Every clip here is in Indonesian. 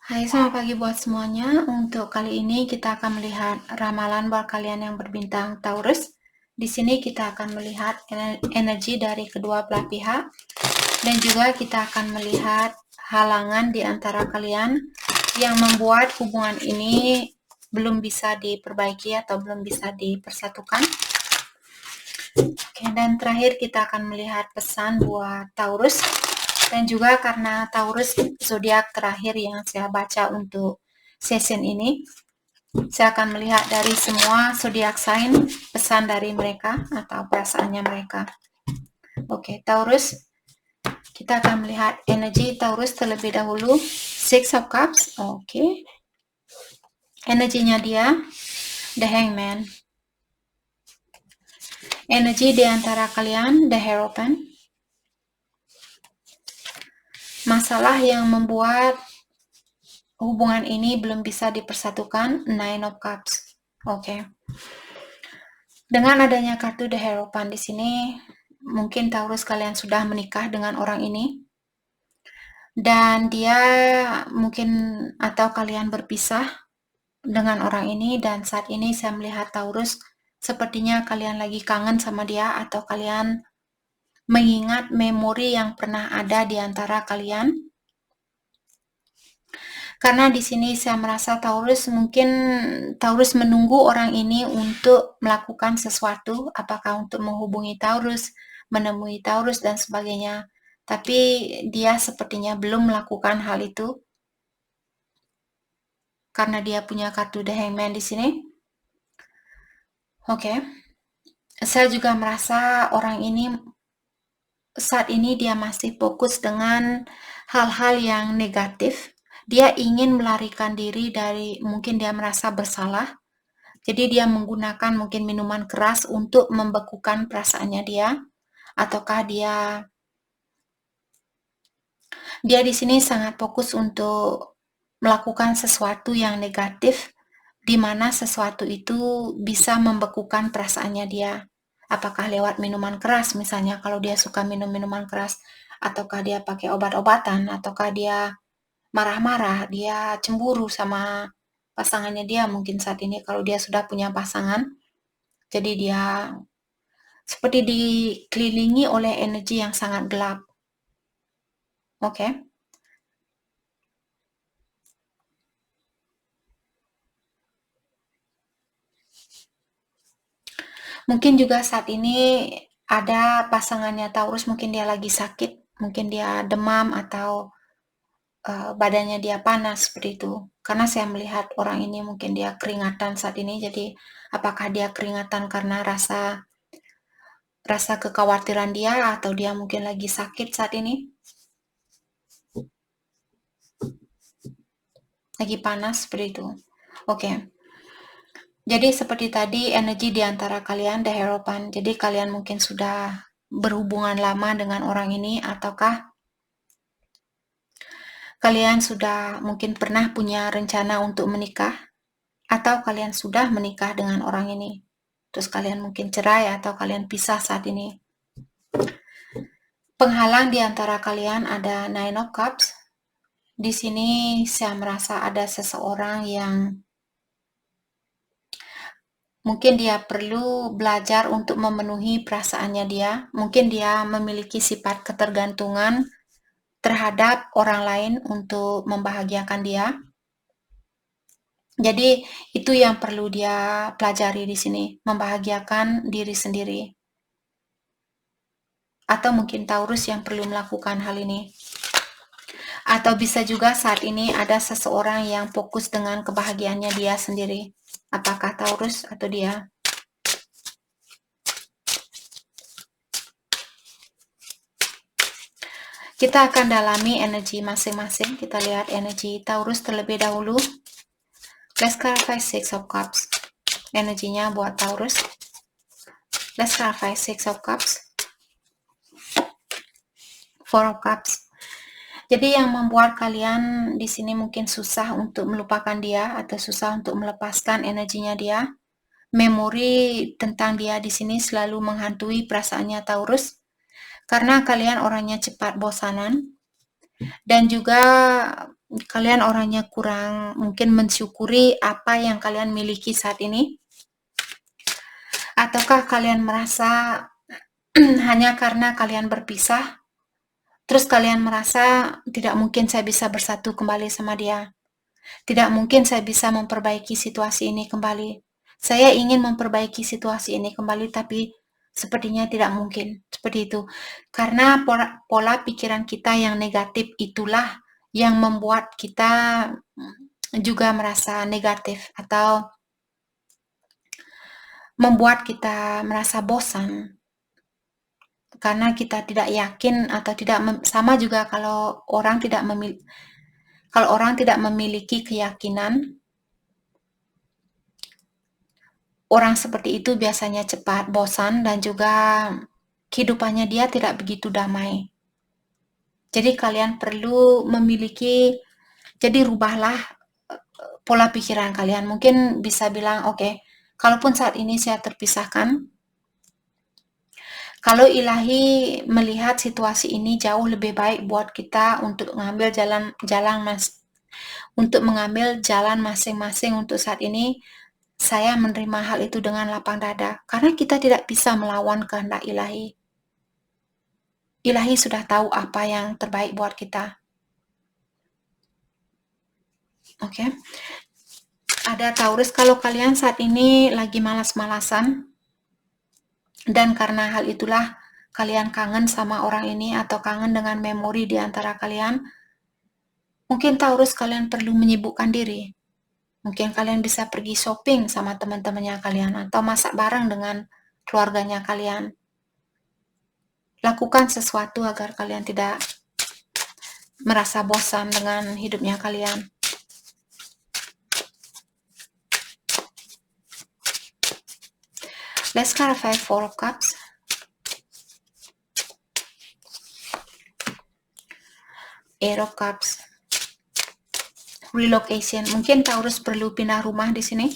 Hai, selamat pagi buat semuanya. Untuk kali ini kita akan melihat ramalan buat kalian yang berbintang Taurus. Di sini kita akan melihat energi dari kedua belah pihak dan juga kita akan melihat halangan di antara kalian yang membuat hubungan ini belum bisa diperbaiki atau belum bisa dipersatukan. Oke, dan terakhir kita akan melihat pesan buat Taurus. Dan juga karena Taurus zodiak terakhir yang saya baca untuk session ini, saya akan melihat dari semua zodiak sign pesan dari mereka atau perasaannya mereka. Oke, Taurus, kita akan melihat energi Taurus terlebih dahulu. Six of Cups, oke. Energinya dia, The Hangman. Energi di antara kalian, The Hierophant. Masalah yang membuat hubungan ini belum bisa dipersatukan, Nine of Cups. Oke. Dengan adanya kartu The Hierophant di sini, mungkin Taurus kalian sudah menikah dengan orang ini. Dan dia mungkin atau kalian berpisah dengan orang ini, dan saat ini saya melihat Taurus sepertinya kalian lagi kangen sama dia atau kalian mengingat memori yang pernah ada di antara kalian. Karena di sini saya merasa mungkin Taurus menunggu orang ini untuk melakukan sesuatu, apakah untuk menghubungi Taurus, menemui Taurus dan sebagainya. Tapi dia sepertinya belum melakukan hal itu. Karena dia punya kartu The Hangman di sini. Oke. Saya juga merasa orang ini saat ini dia masih fokus dengan hal-hal yang negatif. Dia ingin melarikan diri dari, mungkin dia merasa bersalah. Jadi dia menggunakan mungkin minuman keras untuk membekukan perasaannya dia, ataukah dia di sini sangat fokus untuk melakukan sesuatu yang negatif, di mana sesuatu itu bisa membekukan perasaannya dia. Apakah lewat minuman keras misalnya, kalau dia suka minum minuman keras, ataukah dia pakai obat-obatan, ataukah dia marah-marah, dia cemburu sama pasangannya dia mungkin saat ini kalau dia sudah punya pasangan. Jadi dia seperti dikelilingi oleh energi yang sangat gelap. Oke. Mungkin juga saat ini ada pasangannya Taurus, mungkin dia lagi sakit, mungkin dia demam atau badannya dia panas seperti itu. Karena saya melihat orang ini mungkin dia keringatan saat ini, jadi apakah dia keringatan karena rasa kekhawatiran dia atau dia mungkin lagi sakit saat ini? Lagi panas seperti itu. Oke. Jadi seperti tadi energi di antara kalian The Hierophant. Jadi kalian mungkin sudah berhubungan lama dengan orang ini ataukah kalian sudah mungkin pernah punya rencana untuk menikah atau kalian sudah menikah dengan orang ini. Terus kalian mungkin cerai atau kalian pisah saat ini. Penghalang di antara kalian ada Nine of Cups. Di sini saya merasa ada seseorang yang mungkin dia perlu belajar untuk memenuhi perasaannya dia. Mungkin dia memiliki sifat ketergantungan terhadap orang lain untuk membahagiakan dia. Jadi itu yang perlu dia pelajari di sini, membahagiakan diri sendiri. Atau mungkin Taurus yang perlu melakukan hal ini. Atau bisa juga saat ini ada seseorang yang fokus dengan kebahagiaannya dia sendiri. Apakah Taurus atau dia? Kita akan dalami energi masing-masing. Kita lihat energi Taurus terlebih dahulu. Let's clarify Six of Cups. Energinya buat Taurus. Let's clarify Six of Cups. Four of Cups. Jadi yang membuat kalian di sini mungkin susah untuk melupakan dia atau susah untuk melepaskan energinya dia. Memori tentang dia di sini selalu menghantui perasaannya Taurus. Karena kalian orangnya cepat bosanan. Dan juga kalian orangnya kurang mungkin mensyukuri apa yang kalian miliki saat ini? Ataukah kalian merasa hanya karena kalian berpisah, terus kalian merasa tidak mungkin saya bisa bersatu kembali sama dia. Tidak mungkin saya bisa memperbaiki situasi ini kembali. Saya ingin memperbaiki situasi ini kembali, tapi sepertinya tidak mungkin. Seperti itu. Karena pola pikiran kita yang negatif itulah yang membuat kita juga merasa negatif atau membuat kita merasa bosan. Karena kita tidak yakin atau tidak sama juga kalau orang tidak memiliki keyakinan, orang seperti itu biasanya cepat bosan dan juga kehidupannya dia tidak begitu damai. Jadi kalian perlu jadi rubahlah pola pikiran kalian. Mungkin bisa bilang, oke, kalaupun saat ini saya terpisahkan, kalau ilahi melihat situasi ini jauh lebih baik buat kita untuk mengambil jalan masing-masing untuk saat ini, saya menerima hal itu dengan lapang dada, karena kita tidak bisa melawan kehendak ilahi. Ilahi sudah tahu apa yang terbaik buat kita. Oke. Ada Taurus, kalau kalian saat ini lagi malas-malasan, dan karena hal itulah kalian kangen sama orang ini atau kangen dengan memori di antara kalian, mungkin Taurus kalian perlu menyibukkan diri. Mungkin kalian bisa pergi shopping sama teman-temannya kalian atau masak bareng dengan keluarganya kalian. Lakukan sesuatu agar kalian tidak merasa bosan dengan hidupnya kalian. Let's clarify Four of Cups. Eight of Cups. Relocation. Mungkin Taurus perlu pindah rumah di sini,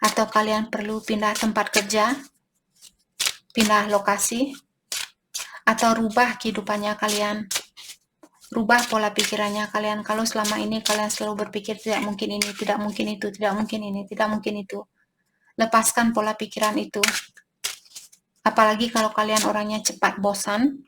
atau kalian perlu pindah tempat kerja, pindah lokasi, atau rubah kehidupannya kalian. Rubah pola pikirannya kalian. Kalau selama ini kalian selalu berpikir tidak mungkin ini, tidak mungkin itu, tidak mungkin ini, tidak mungkin itu. Lepaskan pola pikiran itu. Apalagi kalau kalian orangnya cepat bosan.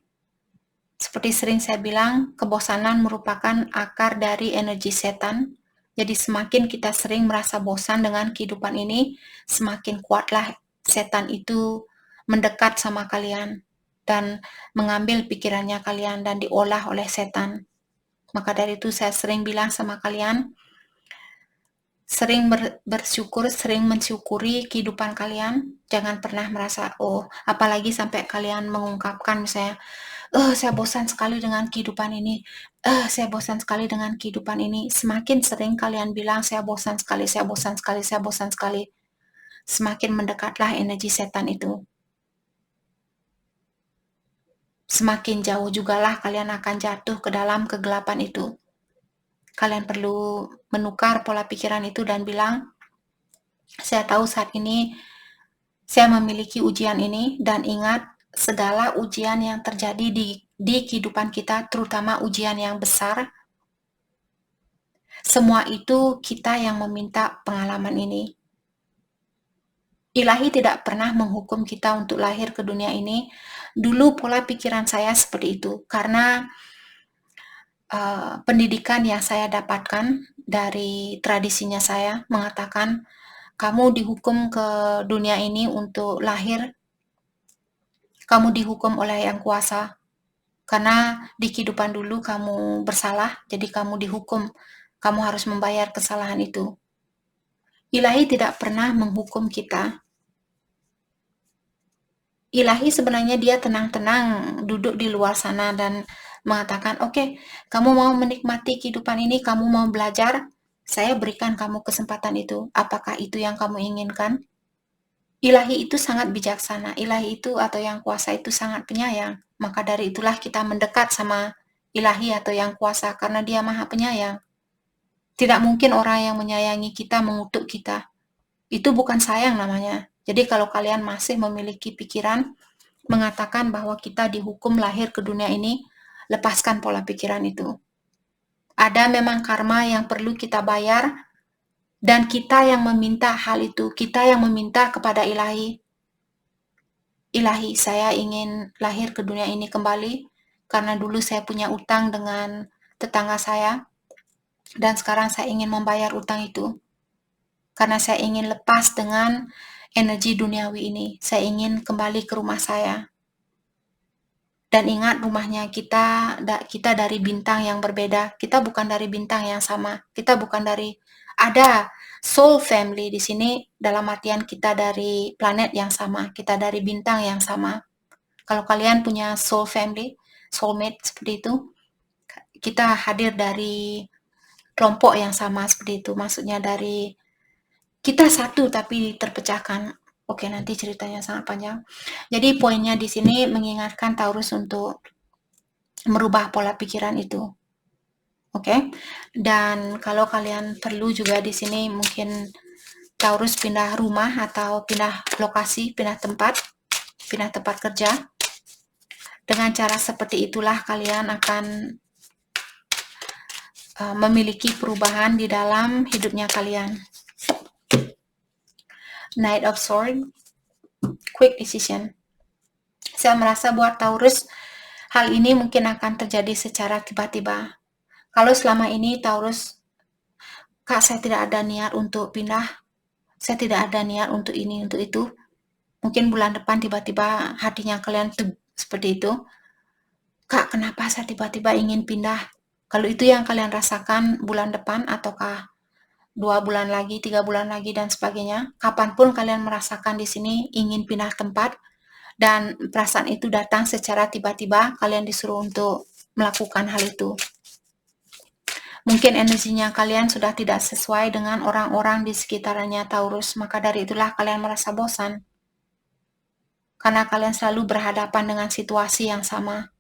Seperti sering saya bilang, kebosanan merupakan akar dari energi setan. Jadi semakin kita sering merasa bosan dengan kehidupan ini, semakin kuatlah setan itu mendekat sama kalian dan mengambil pikirannya kalian dan diolah oleh setan. Maka dari itu saya sering bilang sama kalian, sering bersyukur, sering mensyukuri kehidupan kalian. Jangan pernah merasa, apalagi sampai kalian mengungkapkan misalnya, saya bosan sekali dengan kehidupan ini. Saya bosan sekali dengan kehidupan ini. Semakin sering kalian bilang, saya bosan sekali, saya bosan sekali, saya bosan sekali. Semakin mendekatlah energi setan itu. Semakin jauh jugalah kalian akan jatuh ke dalam kegelapan itu. Kalian perlu menukar pola pikiran itu dan bilang, saya tahu saat ini saya memiliki ujian ini, dan ingat segala ujian yang terjadi di kehidupan kita, terutama ujian yang besar, semua itu kita yang meminta pengalaman ini. Ilahi tidak pernah menghukum kita untuk lahir ke dunia ini. Dulu pola pikiran saya seperti itu, karena pendidikan yang saya dapatkan dari tradisinya saya mengatakan, kamu dihukum ke dunia ini untuk lahir, kamu dihukum oleh yang kuasa. Karena di kehidupan dulu kamu bersalah, jadi kamu dihukum. Kamu harus membayar kesalahan itu. Ilahi tidak pernah menghukum kita. Ilahi sebenarnya dia tenang-tenang duduk di luar sana dan mengatakan, oke, kamu mau menikmati kehidupan ini, kamu mau belajar, saya berikan kamu kesempatan itu. Apakah itu yang kamu inginkan? Ilahi itu sangat bijaksana. Ilahi itu atau yang kuasa itu sangat penyayang. Maka dari itulah kita mendekat sama ilahi atau yang kuasa, karena dia maha penyayang. Tidak mungkin orang yang menyayangi kita mengutuk kita. Itu bukan sayang namanya. Jadi kalau kalian masih memiliki pikiran mengatakan bahwa kita dihukum lahir ke dunia ini, lepaskan pola pikiran itu. Ada memang karma yang perlu kita bayar, dan kita yang meminta hal itu, kita yang meminta kepada ilahi. Ilahi, saya ingin lahir ke dunia ini kembali, karena dulu saya punya utang dengan tetangga saya, dan sekarang saya ingin membayar utang itu. Karena saya ingin lepas dengan energi duniawi ini. Saya ingin kembali ke rumah saya. Dan ingat, rumahnya kita dari bintang yang berbeda. Kita bukan dari bintang yang sama. Kita bukan dari, ada soul family di sini, dalam artian kita dari planet yang sama. Kita dari bintang yang sama. Kalau kalian punya soul family, soulmate seperti itu, kita hadir dari kelompok yang sama seperti itu. Maksudnya dari kita satu tapi terpecahkan. Oke, nanti ceritanya sangat panjang. Jadi poinnya di sini mengingatkan Taurus untuk merubah pola pikiran itu. Oke. Dan kalau kalian perlu juga di sini mungkin Taurus pindah rumah atau pindah lokasi, pindah tempat kerja. Dengan cara seperti itulah kalian akan memiliki perubahan di dalam hidupnya kalian. Knight of Swords, quick decision. Saya merasa buat Taurus, hal ini mungkin akan terjadi secara tiba-tiba. Kalau selama ini Taurus, Kak, saya tidak ada niat untuk pindah, saya tidak ada niat untuk ini, untuk itu. Mungkin bulan depan tiba-tiba hatinya kalian seperti itu. Kak, kenapa saya tiba-tiba ingin pindah? Kalau itu yang kalian rasakan bulan depan, ataukah 2 bulan lagi, 3 bulan lagi, dan sebagainya, kapanpun kalian merasakan di sini ingin pindah tempat, dan perasaan itu datang secara tiba-tiba, kalian disuruh untuk melakukan hal itu. Mungkin energinya kalian sudah tidak sesuai dengan orang-orang di sekitarnya Taurus, maka dari itulah kalian merasa bosan. Karena kalian selalu berhadapan dengan situasi yang sama.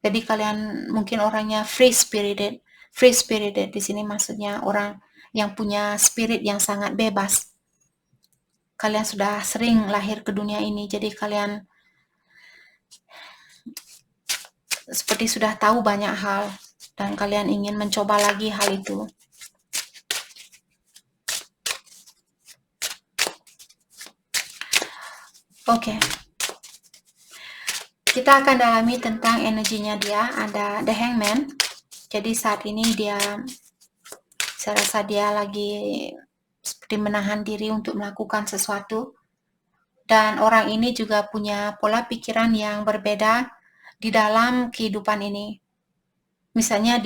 Jadi kalian mungkin orangnya free spirited. Free spirited di sini maksudnya orang yang punya spirit yang sangat bebas. Kalian sudah sering lahir ke dunia ini, jadi kalian seperti sudah tahu banyak hal, dan kalian ingin mencoba lagi hal itu. Oke. Kita akan dalami tentang energinya dia. Ada The Hangman. Jadi saat ini dia, saya rasa dia lagi seperti menahan diri untuk melakukan sesuatu. Dan orang ini juga punya pola pikiran yang berbeda di dalam kehidupan ini. Misalnya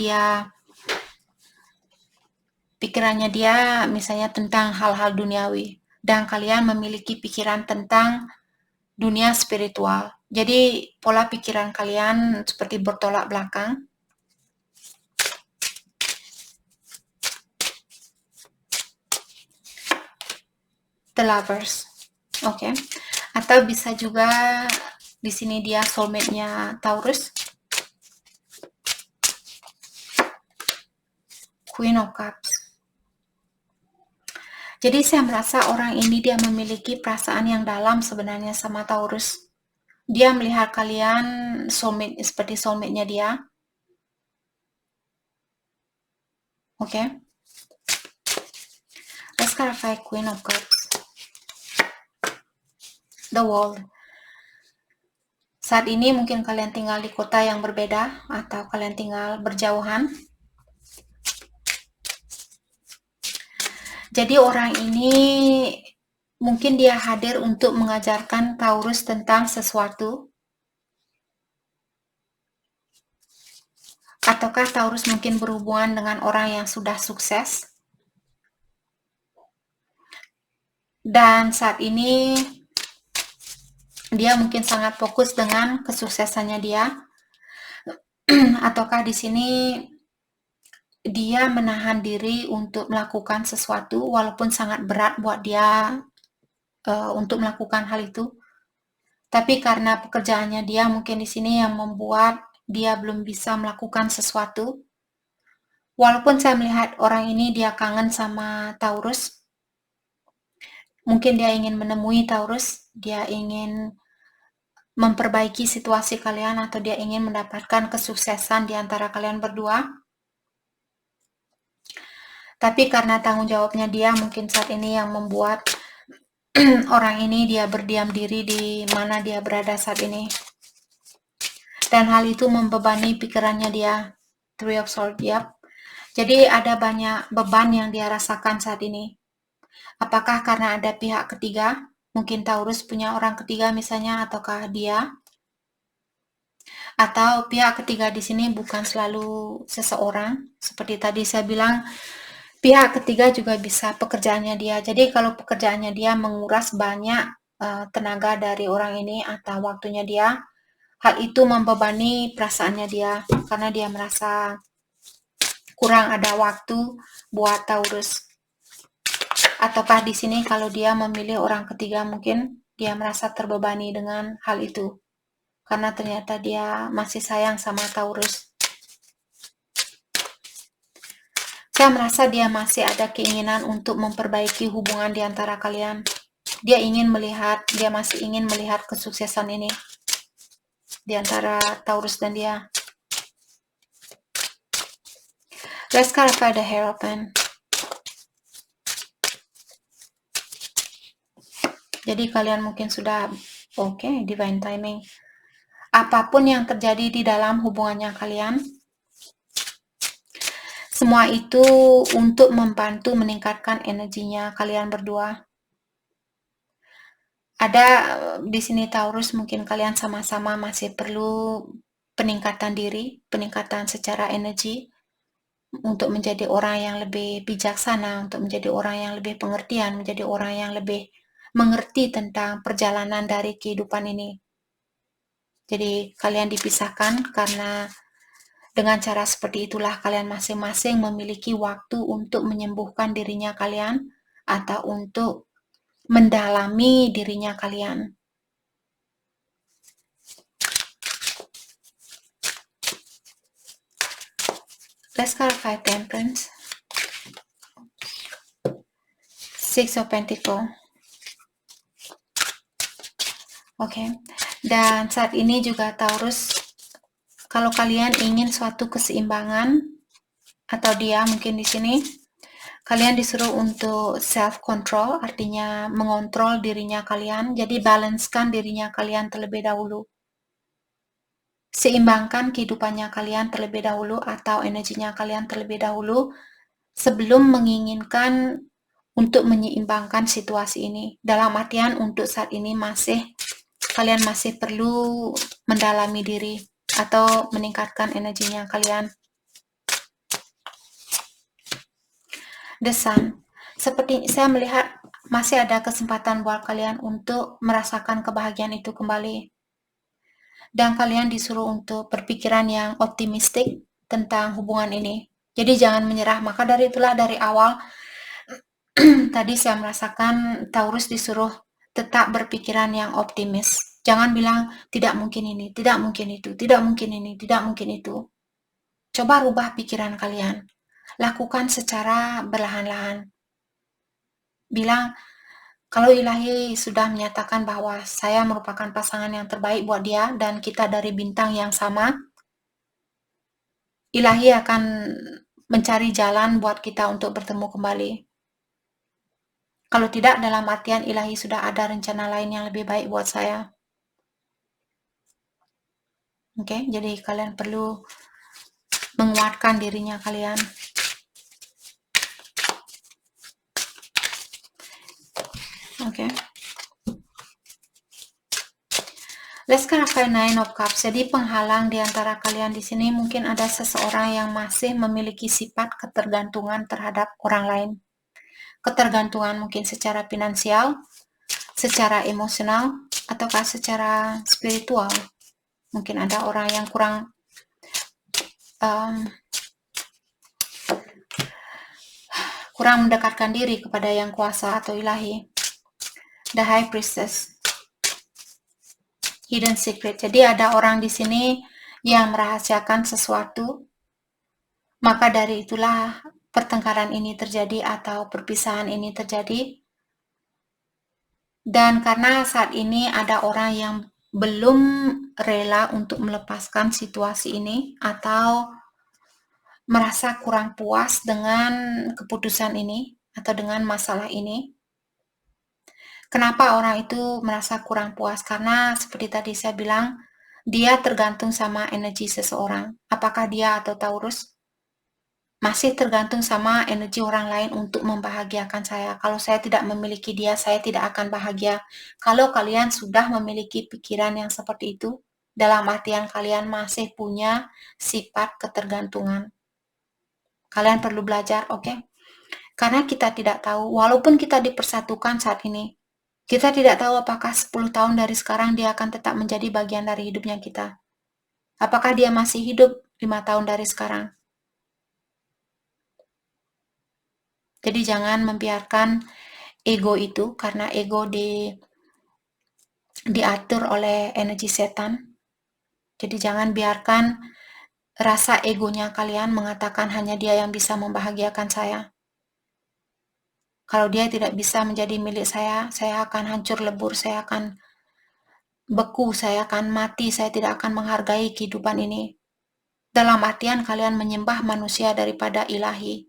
pikirannya dia misalnya tentang hal-hal duniawi, dan kalian memiliki pikiran tentang dunia spiritual. Jadi pola pikiran kalian seperti bertolak belakang. The Lovers. Oke. Atau bisa juga di sini dia soulmate-nya Taurus. Queen of Cups. Jadi saya merasa orang ini dia memiliki perasaan yang dalam sebenarnya sama Taurus. Dia melihat kalian soulmate seperti soulmate-nya dia. Oke. Let's clarify Queen of Cups. The World. Saat ini mungkin kalian tinggal di kota yang berbeda, atau kalian tinggal berjauhan. Jadi orang ini mungkin dia hadir untuk mengajarkan Taurus tentang sesuatu. Ataukah Taurus mungkin berhubungan dengan orang yang sudah sukses? Dan saat ini dia mungkin sangat fokus dengan kesuksesannya dia. Ataukah di sini dia menahan diri untuk melakukan sesuatu walaupun sangat berat buat dia untuk melakukan hal itu. Tapi karena pekerjaannya dia mungkin di sini yang membuat dia belum bisa melakukan sesuatu. Walaupun saya melihat orang ini dia kangen sama Taurus. Mungkin dia ingin menemui Taurus, dia ingin memperbaiki situasi kalian, atau dia ingin mendapatkan kesuksesan di antara kalian berdua. Tapi karena tanggung jawabnya dia mungkin saat ini yang membuat orang ini dia berdiam diri di mana dia berada saat ini. Dan hal itu membebani pikirannya dia. Three of Swords, yep. Jadi ada banyak beban yang dia rasakan saat ini. Apakah karena ada pihak ketiga? Mungkin Taurus punya orang ketiga misalnya, ataukah dia? Atau pihak ketiga di sini bukan selalu seseorang. Seperti tadi saya bilang, pihak ketiga juga bisa pekerjaannya dia. Jadi kalau pekerjaannya dia menguras banyak tenaga dari orang ini atau waktunya dia, hal itu membebani perasaannya dia karena dia merasa kurang ada waktu buat Taurus. Ataukah di sini kalau dia memilih orang ketiga mungkin dia merasa terbebani dengan hal itu karena ternyata dia masih sayang sama Taurus. Saya merasa dia masih ada keinginan untuk memperbaiki hubungan di antara kalian. Dia masih ingin melihat kesuksesan ini di antara Taurus dan dia. Let's clarify the Hierophant. Jadi kalian mungkin sudah oke, divine timing. Apapun yang terjadi di dalam hubungannya kalian, semua itu untuk membantu meningkatkan energinya kalian berdua. Ada di sini Taurus, mungkin kalian sama-sama masih perlu peningkatan diri, peningkatan secara energi untuk menjadi orang yang lebih bijaksana, untuk menjadi orang yang lebih pengertian, menjadi orang yang lebih mengerti tentang perjalanan dari kehidupan ini. Jadi kalian dipisahkan karena dengan cara seperti itulah kalian masing-masing memiliki waktu untuk menyembuhkan dirinya kalian atau untuk mendalami dirinya kalian. Let's clarify Temperance. Six of Pentacles. Oke. Dan saat ini juga Taurus, kalau kalian ingin suatu keseimbangan atau dia mungkin di sini kalian disuruh untuk self control, artinya mengontrol dirinya kalian. Jadi balancekan dirinya kalian terlebih dahulu. Seimbangkan kehidupannya kalian terlebih dahulu atau energinya kalian terlebih dahulu sebelum menginginkan untuk menyeimbangkan situasi ini. Dalam artian untuk saat ini kalian masih perlu mendalami diri atau meningkatkan energinya kalian. The Sun. Seperti saya melihat masih ada kesempatan buat kalian untuk merasakan kebahagiaan itu kembali. Dan kalian disuruh untuk berpikiran yang optimistik tentang hubungan ini. Jadi jangan menyerah. Maka dari itulah dari awal tadi saya merasakan Taurus disuruh tetap berpikiran yang optimis. Jangan bilang tidak mungkin ini, tidak mungkin itu, tidak mungkin ini, tidak mungkin itu. Coba rubah pikiran kalian. Lakukan secara berlahan-lahan. Bilang, kalau ilahi sudah menyatakan bahwa saya merupakan pasangan yang terbaik buat dia dan kita dari bintang yang sama, ilahi akan mencari jalan buat kita untuk bertemu kembali. Kalau tidak, dalam artian ilahi sudah ada rencana lain yang lebih baik buat saya. Oke, jadi kalian perlu menguatkan dirinya kalian. Oke. Let's clarify Nine of Cups. Jadi penghalang di antara kalian di sini mungkin ada seseorang yang masih memiliki sifat ketergantungan terhadap orang lain. Ketergantungan mungkin secara finansial, secara emosional, ataukah secara spiritual. Mungkin ada orang yang kurang mendekatkan diri kepada yang kuasa atau ilahi. The High Priestess. Hidden Secret. Jadi ada orang di sini yang merahasiakan sesuatu. Maka dari itulah pertengkaran ini terjadi atau perpisahan ini terjadi. Dan karena saat ini ada orang yang belum rela untuk melepaskan situasi ini atau merasa kurang puas dengan keputusan ini atau dengan masalah ini. Kenapa orang itu merasa kurang puas? Karena seperti tadi saya bilang, dia tergantung sama energi seseorang. Apakah dia atau Taurus masih tergantung sama energi orang lain untuk membahagiakan saya. Kalau saya tidak memiliki dia, saya tidak akan bahagia. Kalau kalian sudah memiliki pikiran yang seperti itu, dalam artian kalian masih punya sifat ketergantungan. Kalian perlu belajar, oke? Karena kita tidak tahu, walaupun kita dipersatukan saat ini, kita tidak tahu apakah 10 tahun dari sekarang dia akan tetap menjadi bagian dari hidupnya kita. Apakah dia masih hidup 5 tahun dari sekarang. Jadi jangan membiarkan ego itu, karena ego diatur oleh energi setan. Jadi jangan biarkan rasa egonya kalian mengatakan hanya dia yang bisa membahagiakan saya. Kalau dia tidak bisa menjadi milik saya akan hancur lebur, saya akan beku, saya akan mati, saya tidak akan menghargai kehidupan ini. Dalam artian kalian menyembah manusia daripada ilahi.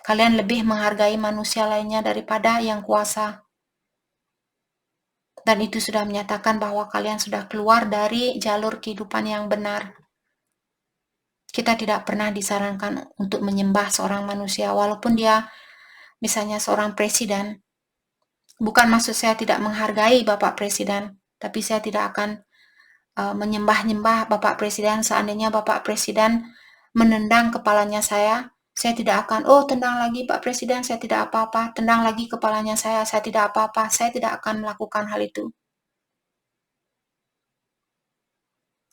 Kalian lebih menghargai manusia lainnya daripada yang kuasa. Dan itu sudah menyatakan bahwa kalian sudah keluar dari jalur kehidupan yang benar. Kita tidak pernah disarankan untuk menyembah seorang manusia, walaupun dia misalnya seorang presiden. Bukan maksud saya tidak menghargai Bapak Presiden, tapi saya tidak akan menyembah-nyembah Bapak Presiden. Seandainya Bapak Presiden menendang kepalanya saya tidak akan, oh tendang lagi Pak Presiden, saya tidak apa-apa, tendang lagi kepalanya saya tidak apa-apa, saya tidak akan melakukan hal itu.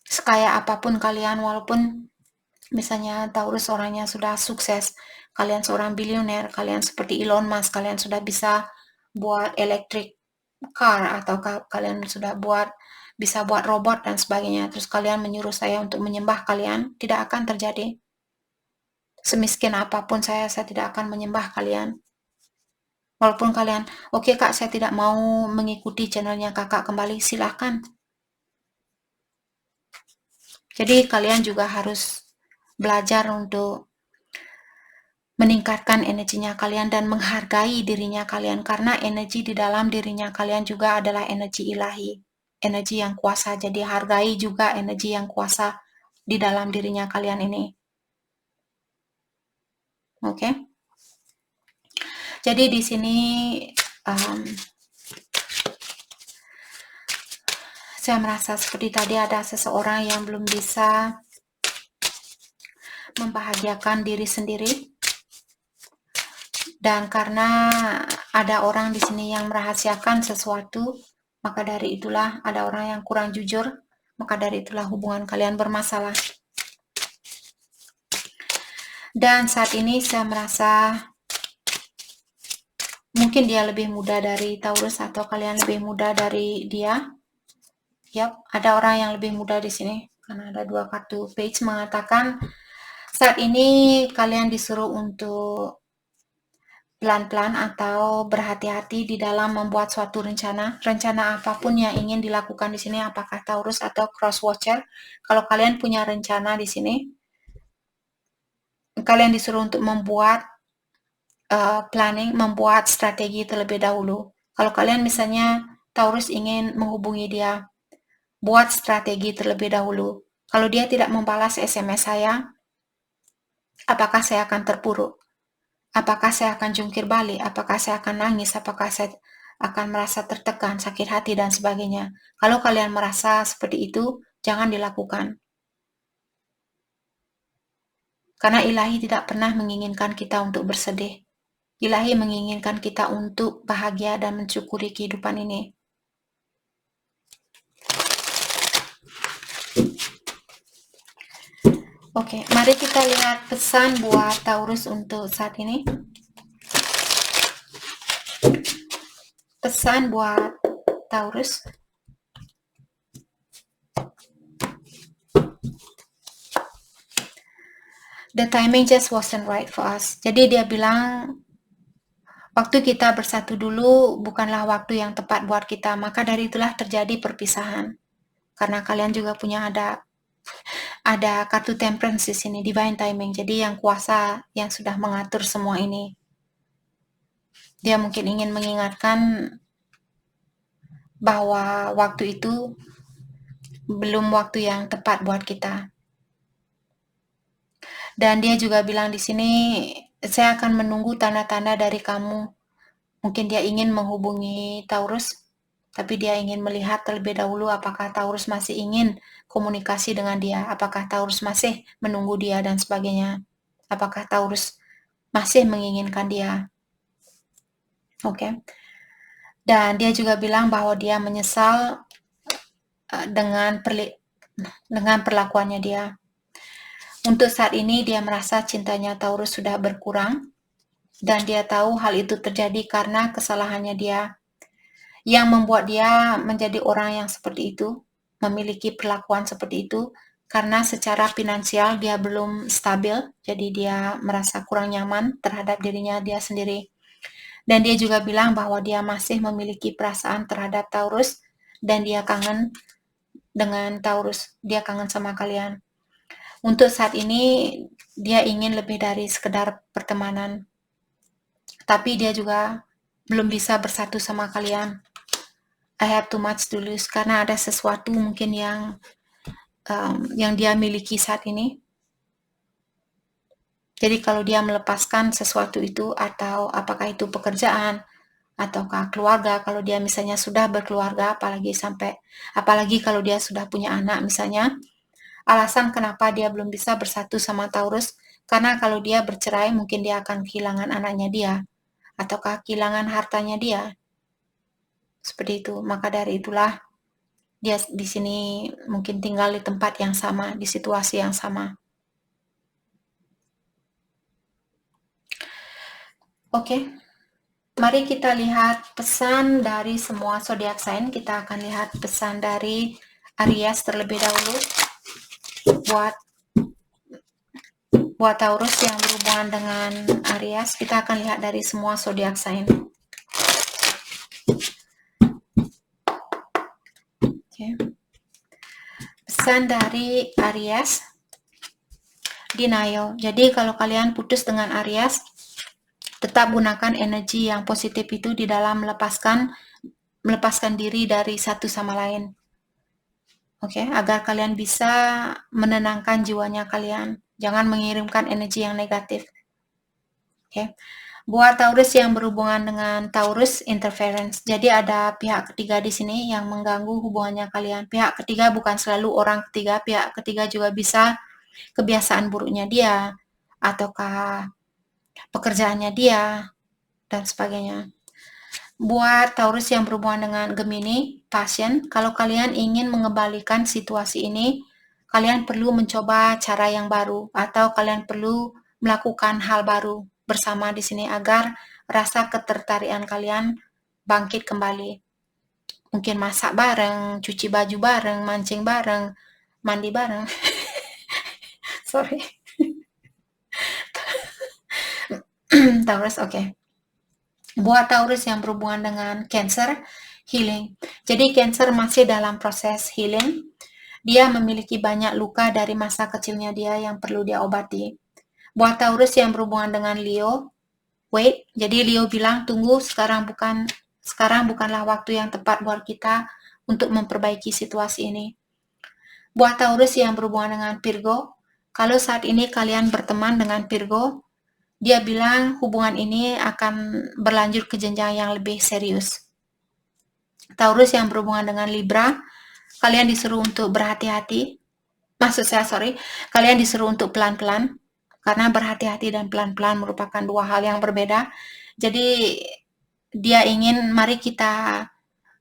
Sekaya apapun kalian, walaupun misalnya Taurus orangnya sudah sukses, kalian seorang bilioner, kalian seperti Elon Musk, kalian sudah bisa buat electric car, atau kalian sudah bisa buat robot dan sebagainya, terus kalian menyuruh saya untuk menyembah kalian, tidak akan terjadi. Semiskin apapun saya tidak akan menyembah kalian. Walaupun kalian, oke Kak, saya tidak mau mengikuti channelnya Kakak kembali, silahkan. Jadi kalian juga harus belajar untuk meningkatkan energinya kalian dan menghargai dirinya kalian, karena energi di dalam dirinya kalian juga adalah energi ilahi, energi yang kuasa. Jadi hargai juga energi yang kuasa di dalam dirinya kalian ini. Oke. Jadi di sini saya merasa seperti tadi ada seseorang yang belum bisa membahagiakan diri sendiri. Dan karena ada orang di sini yang merahasiakan sesuatu, maka dari itulah ada orang yang kurang jujur, maka dari itulah hubungan kalian bermasalah. Dan saat ini saya merasa mungkin dia lebih muda dari Taurus atau kalian lebih muda dari dia. Yap, ada orang yang lebih muda di sini karena ada 2 kartu page mengatakan saat ini kalian disuruh untuk pelan-pelan atau berhati-hati di dalam membuat suatu rencana apapun yang ingin dilakukan di sini, apakah Taurus atau Cross Watcher. Kalau kalian punya rencana di sini, kalian disuruh untuk membuat planning, membuat strategi terlebih dahulu. Kalau kalian misalnya Taurus ingin menghubungi dia, buat strategi terlebih dahulu. Kalau dia tidak membalas SMS saya, apakah saya akan terpuruk? Apakah saya akan jungkir balik? Apakah saya akan nangis? Apakah saya akan merasa tertekan, sakit hati, dan sebagainya? Kalau kalian merasa seperti itu, jangan dilakukan. Karena ilahi tidak pernah menginginkan kita untuk bersedih. Ilahi menginginkan kita untuk bahagia dan mensyukuri kehidupan ini. Oke, mari kita lihat pesan buat Taurus untuk saat ini. Pesan buat Taurus. The timing just wasn't right for us. Jadi dia bilang, waktu kita bersatu dulu bukanlah waktu yang tepat buat kita, maka dari itulah terjadi perpisahan. Karena kalian juga punya ada ada kartu Temperance di sini, Divine Timing. Jadi yang kuasa yang sudah mengatur semua ini. Dia mungkin ingin mengingatkan bahwa waktu itu belum waktu yang tepat buat kita. Dan dia juga bilang di sini, saya akan menunggu tanda-tanda dari kamu. Mungkin dia ingin menghubungi Taurus, tapi dia ingin melihat terlebih dahulu apakah Taurus masih ingin komunikasi dengan dia, apakah Taurus masih menunggu dia dan sebagainya. Apakah Taurus masih menginginkan dia. Oke. Dan dia juga bilang bahwa dia menyesal dengan perlakuannya dia. Untuk saat ini dia merasa cintanya Taurus sudah berkurang dan dia tahu hal itu terjadi karena kesalahannya dia yang membuat dia menjadi orang yang seperti itu, memiliki perlakuan seperti itu karena secara finansial dia belum stabil, jadi dia merasa kurang nyaman terhadap dirinya dia sendiri. Dan dia juga bilang bahwa dia masih memiliki perasaan terhadap Taurus dan dia kangen dengan Taurus, dia kangen sama kalian. Untuk saat ini dia ingin lebih dari sekedar pertemanan, tapi dia juga belum bisa bersatu sama kalian. I have too much to lose karena ada sesuatu mungkin yang dia miliki saat ini. Jadi kalau dia melepaskan sesuatu itu, atau apakah itu pekerjaan ataukah keluarga, kalau dia misalnya sudah berkeluarga, apalagi kalau dia sudah punya anak misalnya, alasan kenapa dia belum bisa bersatu sama Taurus, karena kalau dia bercerai mungkin dia akan kehilangan anaknya dia, ataukah kehilangan hartanya dia. Seperti itu. Maka dari itulah dia di sini mungkin tinggal di tempat yang sama, di situasi yang sama. Oke. Mari kita lihat pesan dari semua zodiak sign. Kita akan lihat pesan dari Aries terlebih dahulu. Buat Taurus yang berhubungan dengan Aries, kita akan lihat dari semua zodiak sign. Okay. Pesan dari Aries, denial. Jadi kalau kalian putus dengan Aries, tetap gunakan energi yang positif itu di dalam melepaskan diri dari satu sama lain. Oke, agar kalian bisa menenangkan jiwanya kalian. Jangan mengirimkan energi yang negatif. Oke. Buat Taurus yang berhubungan dengan Taurus, interference. Jadi ada pihak ketiga di sini yang mengganggu hubungannya kalian. Pihak ketiga bukan selalu orang ketiga, pihak ketiga juga bisa kebiasaan buruknya dia, ataukah pekerjaannya dia, dan sebagainya. Buat Taurus yang berhubungan dengan Gemini, passion, kalau kalian ingin mengembalikan situasi ini, kalian perlu mencoba cara yang baru, atau kalian perlu melakukan hal baru bersama di sini agar rasa ketertarikan kalian bangkit kembali. Mungkin masak bareng, cuci baju bareng, mancing bareng, mandi bareng. Sorry. Taurus, oke. Buat Taurus yang berhubungan dengan Cancer, healing. Jadi Cancer masih dalam proses healing. Dia memiliki banyak luka dari masa kecilnya dia yang perlu dia obati. Buat Taurus yang berhubungan dengan Leo, wait. Jadi Leo bilang tunggu, sekarang bukanlah waktu yang tepat buat kita untuk memperbaiki situasi ini. Buat Taurus yang berhubungan dengan Virgo, kalau saat ini kalian berteman dengan Virgo, dia bilang hubungan ini akan berlanjut ke jenjang yang lebih serius. Taurus yang berhubungan dengan Libra, kalian disuruh untuk berhati-hati. Kalian disuruh untuk pelan-pelan, karena berhati-hati dan pelan-pelan merupakan dua hal yang berbeda. Jadi dia ingin mari kita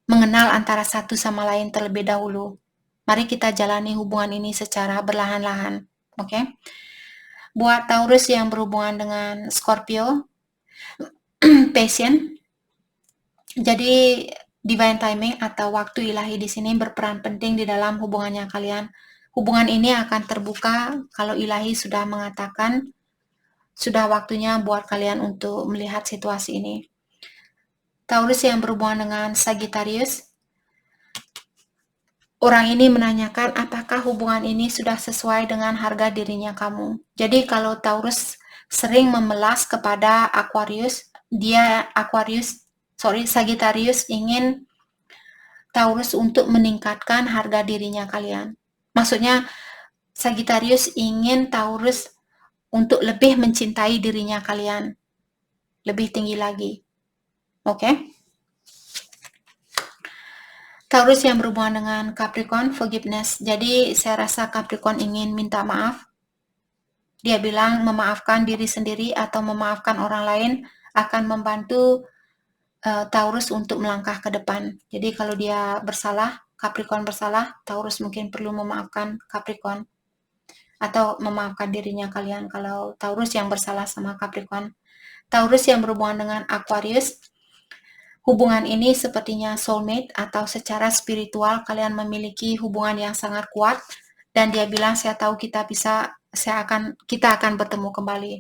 mengenal antara satu sama lain terlebih dahulu. Mari kita jalani hubungan ini secara berlahan-lahan. Oke? Buat Taurus yang berhubungan dengan Scorpio, passion. Jadi divine timing atau waktu ilahi di sini berperan penting di dalam hubungannya kalian. Hubungan ini akan terbuka kalau ilahi sudah mengatakan sudah waktunya buat kalian untuk melihat situasi ini. Taurus yang berhubungan dengan Sagittarius, orang ini menanyakan apakah hubungan ini sudah sesuai dengan harga dirinya kamu. Jadi kalau Taurus sering memelas kepada Sagittarius ingin Taurus untuk meningkatkan harga dirinya kalian. Maksudnya Sagittarius ingin Taurus untuk lebih mencintai dirinya kalian, lebih tinggi lagi. Oke? Taurus yang berhubungan dengan Capricorn, forgiveness. Jadi saya rasa Capricorn ingin minta maaf. Dia bilang memaafkan diri sendiri atau memaafkan orang lain akan membantu Taurus untuk melangkah ke depan. Jadi kalau dia bersalah, Capricorn bersalah, Taurus mungkin perlu memaafkan Capricorn atau memaafkan dirinya kalian kalau Taurus yang bersalah sama Capricorn. Taurus yang berhubungan dengan Aquarius, hubungan ini sepertinya soulmate atau secara spiritual kalian memiliki hubungan yang sangat kuat dan dia bilang saya tahu kita akan bertemu kembali.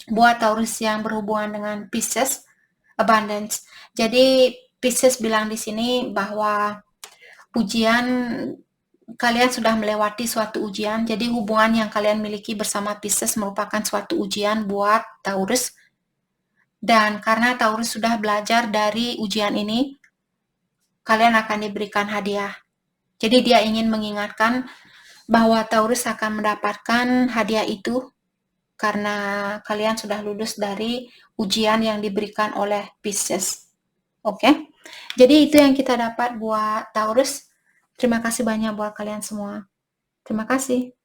Buat Taurus yang berhubungan dengan Pisces, abundance. Jadi Pisces bilang di sini bahwa kalian sudah melewati suatu ujian. Jadi hubungan yang kalian miliki bersama Pisces merupakan suatu ujian buat Taurus. Dan karena Taurus sudah belajar dari ujian ini, kalian akan diberikan hadiah. Jadi dia ingin mengingatkan bahwa Taurus akan mendapatkan hadiah itu karena kalian sudah lulus dari ujian yang diberikan oleh Pisces. Oke? Jadi itu yang kita dapat buat Taurus. Terima kasih banyak buat kalian semua. Terima kasih.